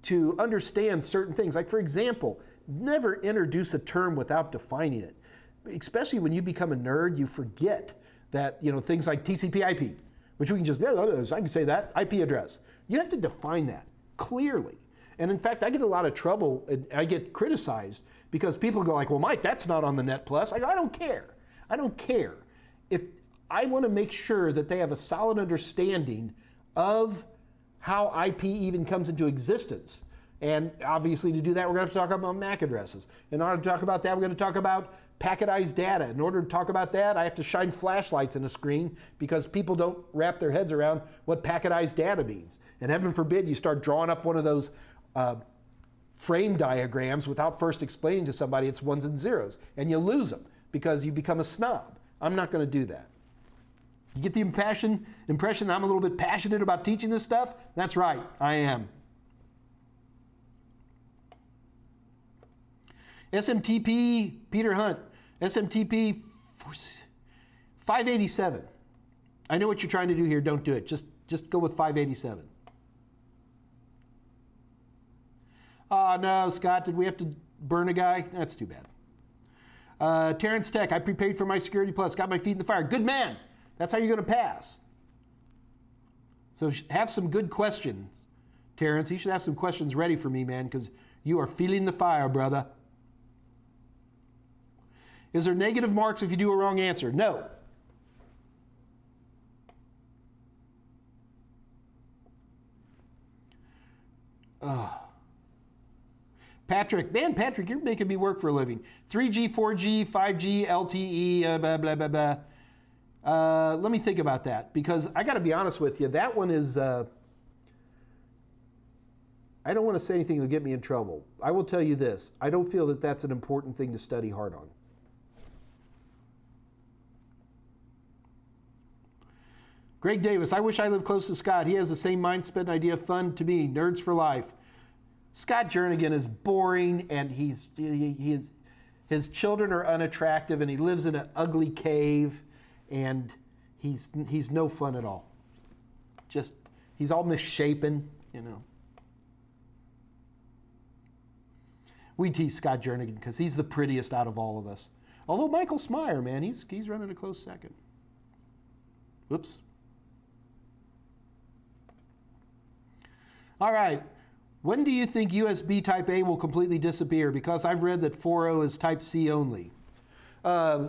to understand certain things, like for example, never introduce a term without defining it. Especially when you become a nerd, you forget that, you know, things like TCP/IP, which we can just, I can say that, IP address. You have to define that clearly. And in fact, I get a lot of trouble, and I get criticized because people go like, well, Mike, that's not on the Net Plus. I go, I don't care. I don't care. If I want to make sure that they have a solid understanding of how IP even comes into existence. And obviously to do that, we're going to have to talk about MAC addresses. In order to talk about that, we're going to talk about packetized data. In order to talk about that, I have to shine flashlights in a screen because people don't wrap their heads around what packetized data means. And heaven forbid you start drawing up one of those frame diagrams without first explaining to somebody it's ones and zeros. And you lose them because you become a snob. I'm not going to do that. You get the impression I'm a little bit passionate about teaching this stuff? That's right, I am. SMTP, Peter Hunt, SMTP 587. I know what you're trying to do here, don't do it. Just go with 587. Oh no, Scott, did we have to burn a guy? That's too bad. Terrence Tech, I prepared for my Security Plus, got my feet in the fire. Good man, that's how you're gonna pass. So have some good questions, Terrence. You should have some questions ready for me, man, because you are feeling the fire, brother. Is there negative marks if you do a wrong answer? No. Patrick, man, Patrick, you're making me work for a living. 3G, 4G, 5G, LTE, blah, blah, blah, blah. Let me think about that, because I got to be honest with you. That one is, I don't want to say anything that'll get me in trouble. I will tell you this. I don't feel that that's an important thing to study hard on. Greg Davis, I wish I lived close to Scott. He has the same mindset and idea of fun to me. Nerds for life. Scott Jernigan is boring, and his children are unattractive, and he lives in an ugly cave, and he's no fun at all. Just, he's all misshapen, you know. We tease Scott Jernigan because he's the prettiest out of all of us. Although Michael Smyer, man, he's running a close second. Whoops. All right, when do you think USB Type A will completely disappear? Because I've read that 4.0 is Type C only.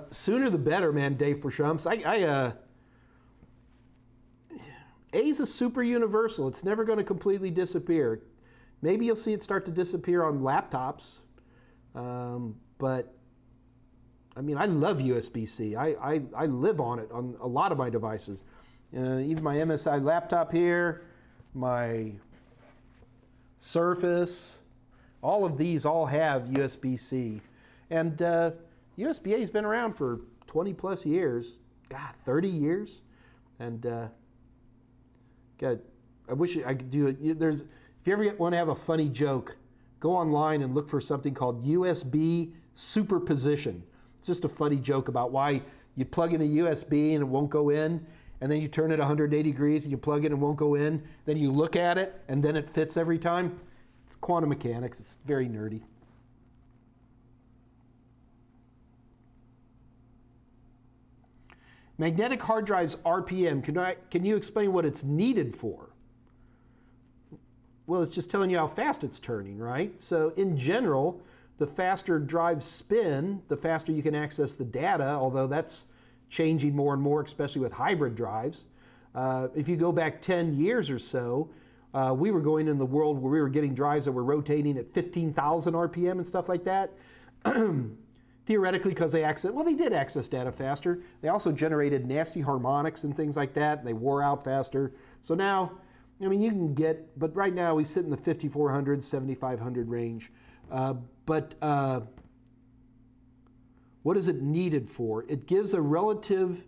Sooner the better, man, Dave for Shumps. A is a super universal. It's never going to completely disappear. Maybe you'll see it start to disappear on laptops, but I mean, I love USB-C. I live on it on a lot of my devices. Even my MSI laptop here, my Surface, all of these all have USB-C. And USB-A has been around for 20 plus years, God, 30 years. And God, I wish I could do it. If you ever want to have a funny joke, go online and look for something called USB superposition. It's just a funny joke about why you plug in a USB and it won't go in, and then you turn it 180 degrees and you plug it and it won't go in. Then you look at it and then it fits every time. It's quantum mechanics. It's very nerdy. Magnetic hard drives RPM. Can you explain what it's needed for? Well, it's just telling you how fast it's turning, right? So in general, the faster drives spin, the faster you can access the data, although that's changing more and more, especially with hybrid drives. If you go back 10 years or so, we were going in the world where we were getting drives that were rotating at 15,000 RPM and stuff like that. Theoretically, because they did access data faster. They also generated nasty harmonics and things like that. And they wore out faster. So now, I mean, you can get, but right now we sit in the 5400, 7500 range. But what is it needed for? It gives a relative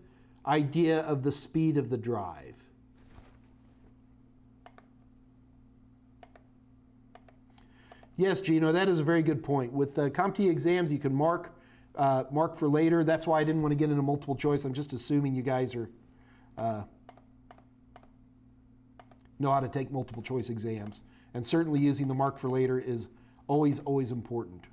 idea of the speed of the drive. Yes, Gino, that is a very good point. With CompTIA exams, you can mark for later. That's why I didn't want to get into multiple choice. I'm just assuming you guys are know how to take multiple choice exams. And certainly using the mark for later is always, always important.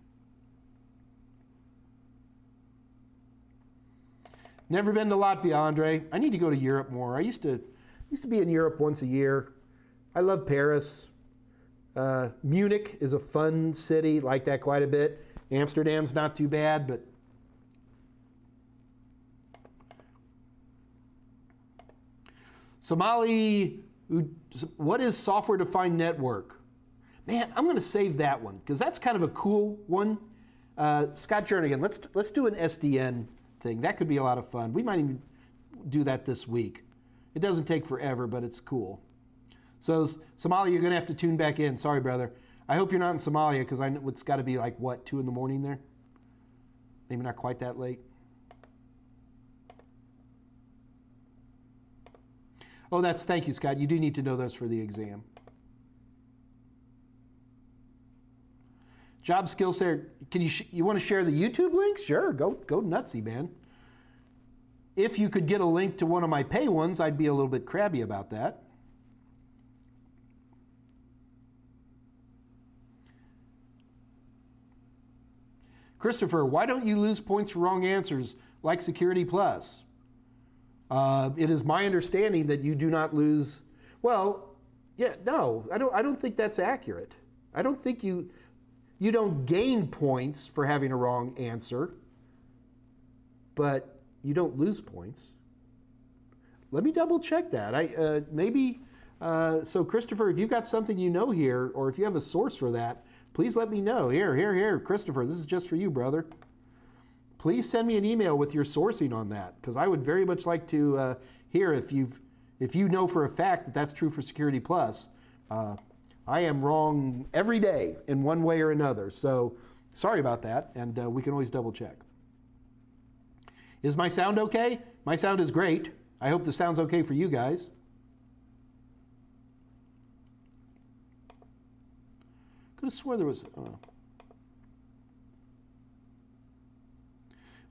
Never been to Latvia, Andre. I need to go to Europe more. I used to be in Europe once a year. I love Paris. Munich is a fun city, like that quite a bit. Amsterdam's not too bad, but Somali, what is software-defined network? Man, I'm going to save that one because that's kind of a cool one. Scott Jernigan, let's do an SDN thing. That could be a lot of fun. We might even do that this week. It doesn't take forever, but it's cool. So Somalia, you're going to have to tune back in. Sorry, brother. I hope you're not in Somalia because I know it's got to be like, what, 2 in the morning there? Maybe not quite that late. Oh, thank you, Scott. You do need to know those for the exam. Job skills there. You want to share the YouTube links? Sure, go nutsy, man. If you could get a link to one of my pay ones, I'd be a little bit crabby about that. Christopher, why don't you lose points for wrong answers like Security Plus? It is my understanding that you do not lose. Well, yeah, no, I don't think that's accurate. I don't think you don't gain points for having a wrong answer, but you don't lose points. Let me double check that. So Christopher, if you've got something you know here, or if you have a source for that, please let me know. Here, Christopher, this is just for you, brother. Please send me an email with your sourcing on that, because I would very much like to hear if you know for a fact that that's true for Security Plus. I am wrong every day in one way or another, so sorry about that, and we can always double check. Is my sound okay? My sound is great. I hope the sound's okay for you guys. Could have swore there was.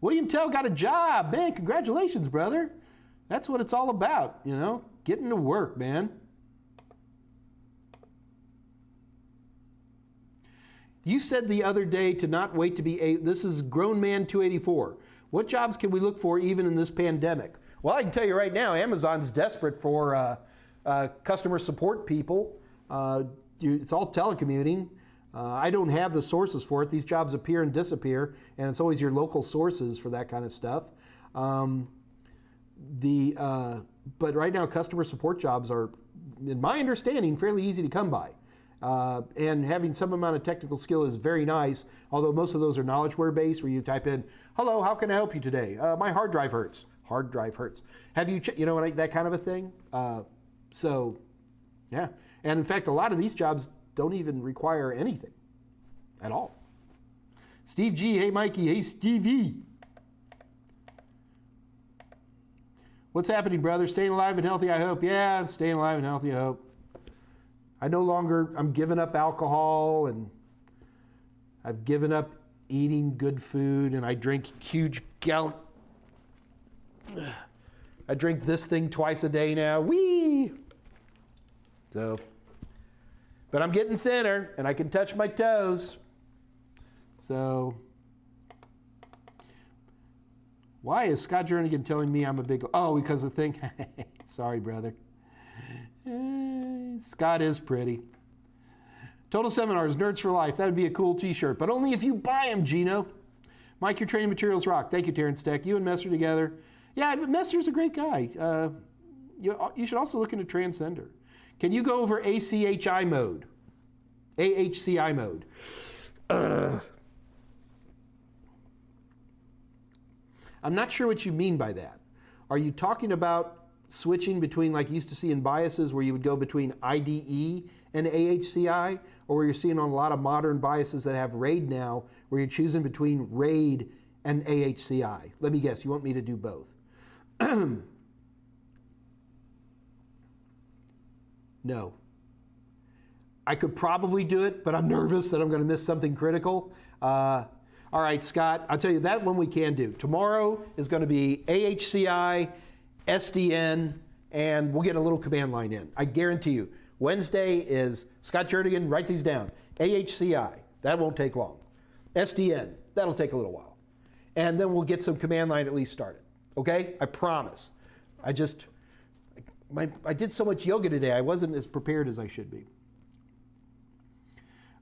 William Tell got a job, man. Congratulations, brother. That's what it's all about, you know, getting to work, man. You said the other day to not wait to be this is Grown Man 284. What jobs can we look for even in this pandemic? Well, I can tell you right now, Amazon's desperate for customer support people. It's all telecommuting. I don't have the sources for it. These jobs appear and disappear, and it's always your local sources for that kind of stuff. But right now, customer support jobs are, in my understanding, fairly easy to come by. And having some amount of technical skill is very nice, although most of those are knowledgeware based, where you type in, hello, how can I help you today? My hard drive hurts. Hard drive hurts. Have you, that kind of a thing? So, yeah. And in fact, a lot of these jobs don't even require anything at all. Steve G, hey Mikey, hey Stevie. What's happening, brother? Staying alive and healthy, I hope. Yeah, I'm staying alive and healthy, I hope. I'm giving up alcohol, and I've given up eating good food and I drink I drink this thing twice a day now. Whee! So, but I'm getting thinner and I can touch my toes. So, why is Scott Jernigan telling me I'm a big... Oh, because the thing... Sorry, brother. Scott is pretty. Total Seminars, Nerds for Life. That would be a cool t-shirt, but only if you buy them, Gino. Mike, your training materials rock. Thank you, Terrence Tech. You and Messer together. Yeah, but Messer's a great guy. You should also look into Transcender. Can you go over ACHI mode? AHCI mode. I'm not sure what you mean by that. Are you talking about switching between, like you used to see in BIOSes, where you would go between IDE and AHCI, or where you're seeing on a lot of modern BIOSes that have RAID now, where you're choosing between RAID and AHCI? Let me guess, you want me to do both? No. I could probably do it, but I'm nervous that I'm going to miss something critical. All right, Scott, I'll tell you that one we can do. Tomorrow is going to be AHCI, SDN, and we'll get a little command line in. I guarantee you. Wednesday is Scott Jernigan, write these down. AHCI, that won't take long. SDN, that'll take a little while. And then we'll get some command line at least started. Okay? I promise. I did so much yoga today, I wasn't as prepared as I should be.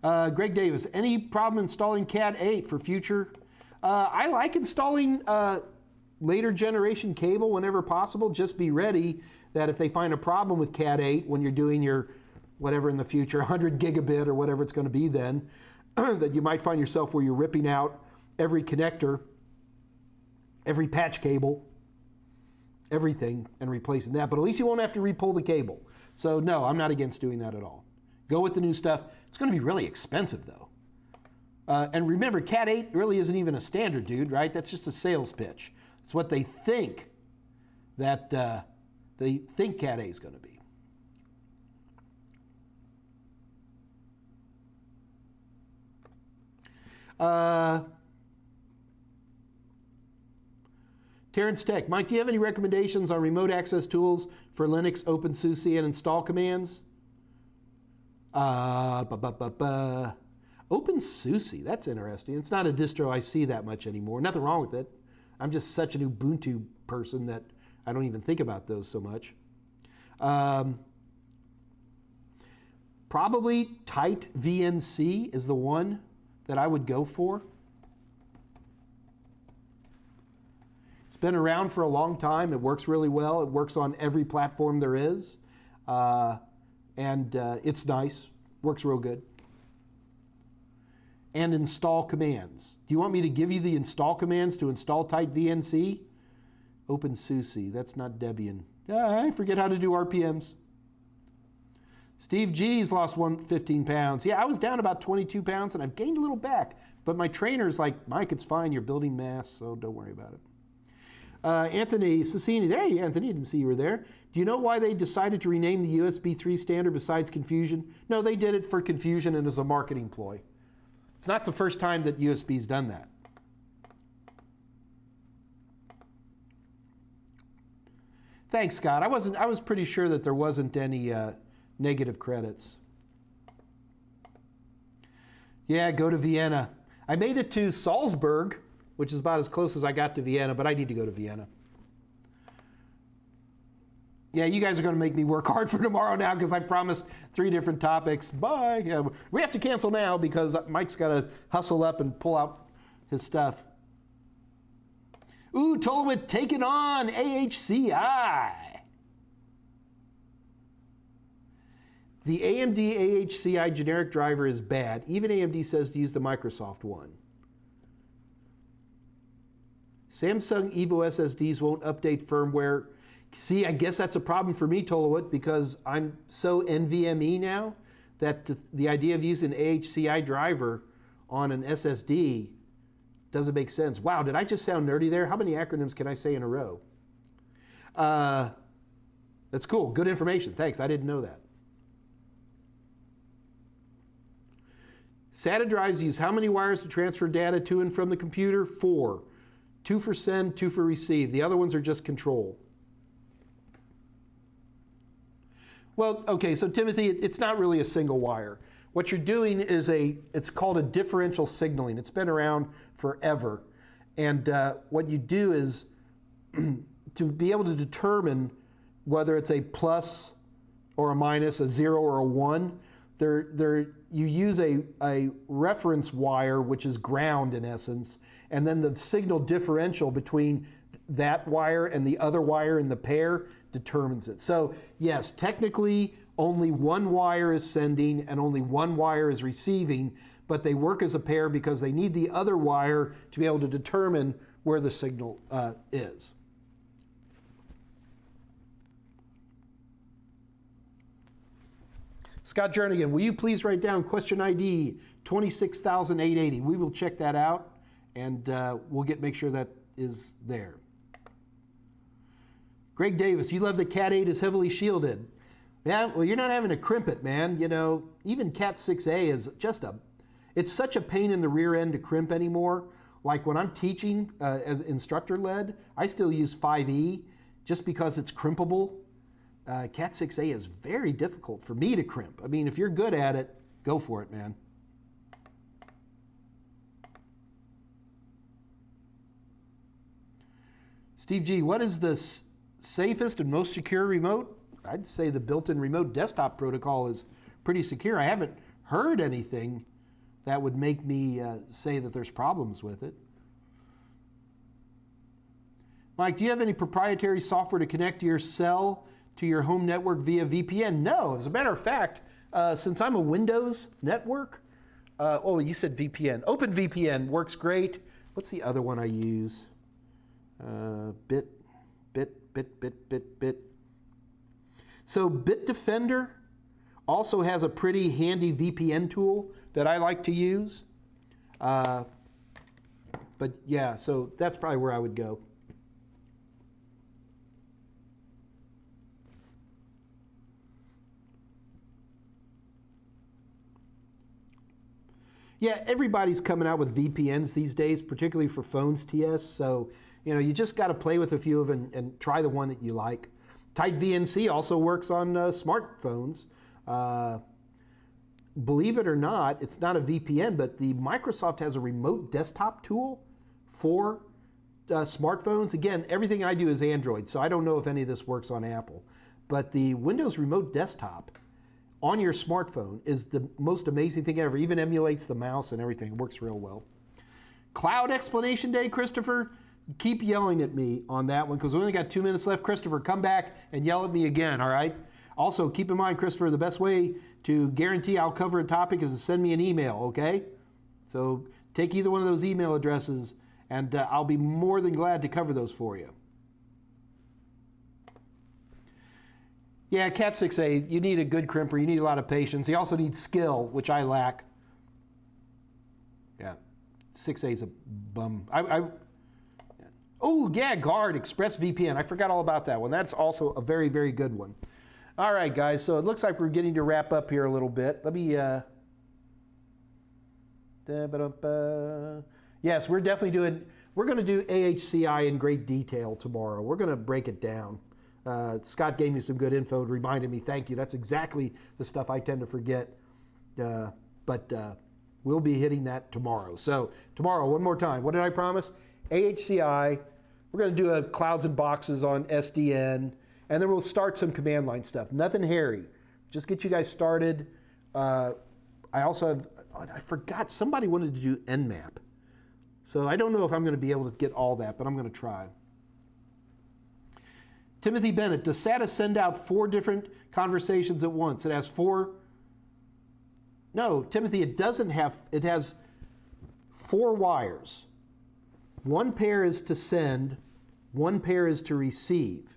Greg Davis, any problem installing Cat 8 for future? I like installing later generation cable whenever possible. Just be ready that if they find a problem with Cat 8 when you're doing your whatever in the future, 100 gigabit or whatever it's going to be then, that you might find yourself where you're ripping out every connector, every patch cable, everything, and replacing that. But at least you won't have to re-pull the cable. So no, I'm not against doing that at all. Go with the new stuff. It's going to be really expensive though. And remember, Cat 8 really isn't even a standard, dude, right? That's just a sales pitch. It's what they think that they think Cat 8 is going to be. Terrence Tech. Mike, do you have any recommendations on remote access tools for Linux, OpenSUSE, and install commands? OpenSUSE, that's interesting. It's not a distro I see that much anymore. Nothing wrong with it. I'm just such an Ubuntu person that I don't even think about those so much. Probably Tight VNC is the one that I would go for. It's been around for a long time. It works really well. It works on every platform there is. And it's nice. Works real good. And install commands. Do you want me to give you the install commands to install Tight VNC? OpenSUSE, that's not Debian. I forget how to do RPMs. Steve G's lost 15 pounds. Yeah, I was down about 22 pounds and I've gained a little back. But my trainer's like, Mike, it's fine. You're building mass, so don't worry about it. Anthony Cicini, hey, Anthony, I didn't see you were there. Do you know why they decided to rename the USB 3 standard besides confusion? No, they did it for confusion and as a marketing ploy. It's not the first time that USB's done that. Thanks, Scott. I was pretty sure that there wasn't any negative credits. Yeah, go to Vienna. I made it to Salzburg, which is about as close as I got to Vienna, but I need to go to Vienna. Yeah, you guys are going to make me work hard for tomorrow now because I promised 3 different topics. Bye. Yeah, we have to cancel now because Mike's got to hustle up and pull out his stuff. Ooh, Tolowit taking on AHCI. The AMD AHCI generic driver is bad. Even AMD says to use the Microsoft one. Samsung Evo SSDs won't update firmware. See, I guess that's a problem for me, Tolowit, because I'm so NVMe now that the idea of using AHCI driver on an SSD doesn't make sense. Wow, did I just sound nerdy there? How many acronyms can I say in a row? That's cool. Good information. Thanks. I didn't know that. SATA drives use how many wires to transfer data to and from the computer? 4. 2 for send, 2 for receive. The other ones are just control. Well, okay, so Timothy, it's not really a single wire. What you're doing is it's called a differential signaling. It's been around forever. And what you do is to be able to determine whether it's a plus or a minus, a 0 or a 1, you use a reference wire, which is ground in essence, and then the signal differential between that wire and the other wire in the pair determines it. So yes, technically only one wire is sending and only one wire is receiving, but they work as a pair because they need the other wire to be able to determine where the signal is. Scott Jernigan, will you please write down question ID 26880? We will check that out and we'll make sure that is there. Greg Davis, you love that Cat 8 is heavily shielded. Yeah, well, you're not having to crimp it, man. You know, even Cat 6A is just it's such a pain in the rear end to crimp anymore. Like when I'm teaching as instructor-led, I still use 5E just because it's crimpable. Cat 6A is very difficult for me to crimp. I mean, if you're good at it, go for it, man. Steve G, what is the safest and most secure remote? I'd say the built-in remote desktop protocol is pretty secure. I haven't heard anything that would make me say that there's problems with it. Mike, do you have any proprietary software to connect your cell to your home network via VPN? No, as a matter of fact, since I'm a Windows network, oh, you said VPN. OpenVPN works great. What's the other one I use? Bit. So Bitdefender also has a pretty handy VPN tool that I like to use. But yeah, so that's probably where I would go. Yeah, everybody's coming out with VPNs these days, particularly for phones, TS. So, you know, you just got to play with a few of them and try the one that you like. TightVNC also works on smartphones. Believe it or not, it's not a VPN, but the Microsoft has a remote desktop tool for smartphones. Again, everything I do is Android, so I don't know if any of this works on Apple. But the Windows Remote Desktop on your smartphone is the most amazing thing ever. Even emulates the mouse and everything. It works real well. Cloud Explanation Day, Christopher. Keep yelling at me on that one because we only got 2 minutes left. Christopher, come back and yell at me again, all right? Also, keep in mind, Christopher, the best way to guarantee I'll cover a topic is to send me an email, okay? So take either one of those email addresses and I'll be more than glad to cover those for you. Yeah, Cat 6A, you need a good crimper. You need a lot of patience. You also need skill, which I lack. Yeah, 6A is a bum. Oh, yeah, Guard, ExpressVPN. I forgot all about that one. That's also a very, very good one. All right, guys, so it looks like we're getting to wrap up here a little bit. Let me, yes, we're definitely we're going to do HRCI in great detail tomorrow. We're going to break it down. Scott gave me some good info and reminded me, thank you. That's exactly the stuff I tend to forget. But we'll be hitting that tomorrow. So tomorrow, one more time, what did I promise? HRCI, we're going to do a clouds and boxes on SDN, and then we'll start some command line stuff. Nothing hairy. Just get you guys started. I also have, I forgot, somebody wanted to do Nmap. So I don't know if I'm going to be able to get all that, but I'm going to try. Timothy Bennett, does SATA send out 4 different conversations at once? It has 4. No, Timothy, it doesn't have, it has 4 wires. 1 pair is to send, 1 pair is to receive.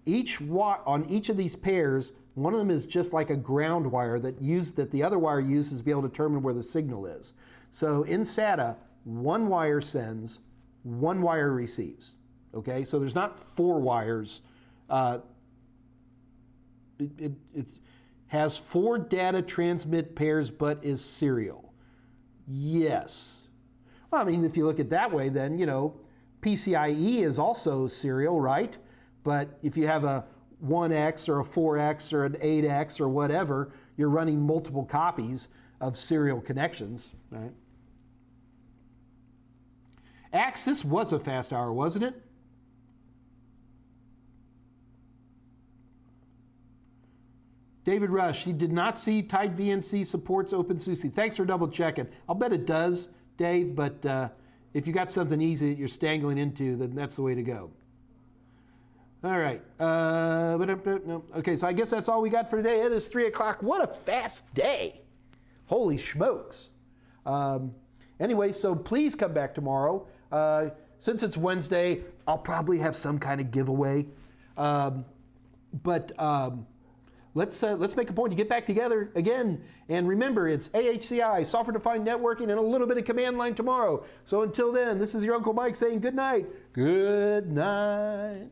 On each of these pairs, one of them is just like a ground wire that the other wire uses to be able to determine where the signal is. So in SATA, 1 wire sends, 1 wire receives. Okay, so there's not 4 wires. It has 4 data transmit pairs, but is serial. Yes. Well, I mean, if you look at it that way, then, PCIe is also serial, right? But if you have a 1X or a 4X or an 8X or whatever, you're running multiple copies of serial connections, right? Axe, this was a fast hour, wasn't it? David Rush, he did not see Tide VNC supports OpenSUSE. Thanks for double checking. I'll bet it does, Dave, but if you got something easy that you're stangling into, then that's the way to go. All right. Okay, so I guess that's all we got for today. It is 3 o'clock. What a fast day. Holy smokes. Anyway, so please come back tomorrow. Since it's Wednesday, I'll probably have some kind of giveaway. Let's make a point to get back together again. And remember, it's HCI, software-defined networking, and a little bit of command line tomorrow. So until then, this is your Uncle Mike saying good night. Good night.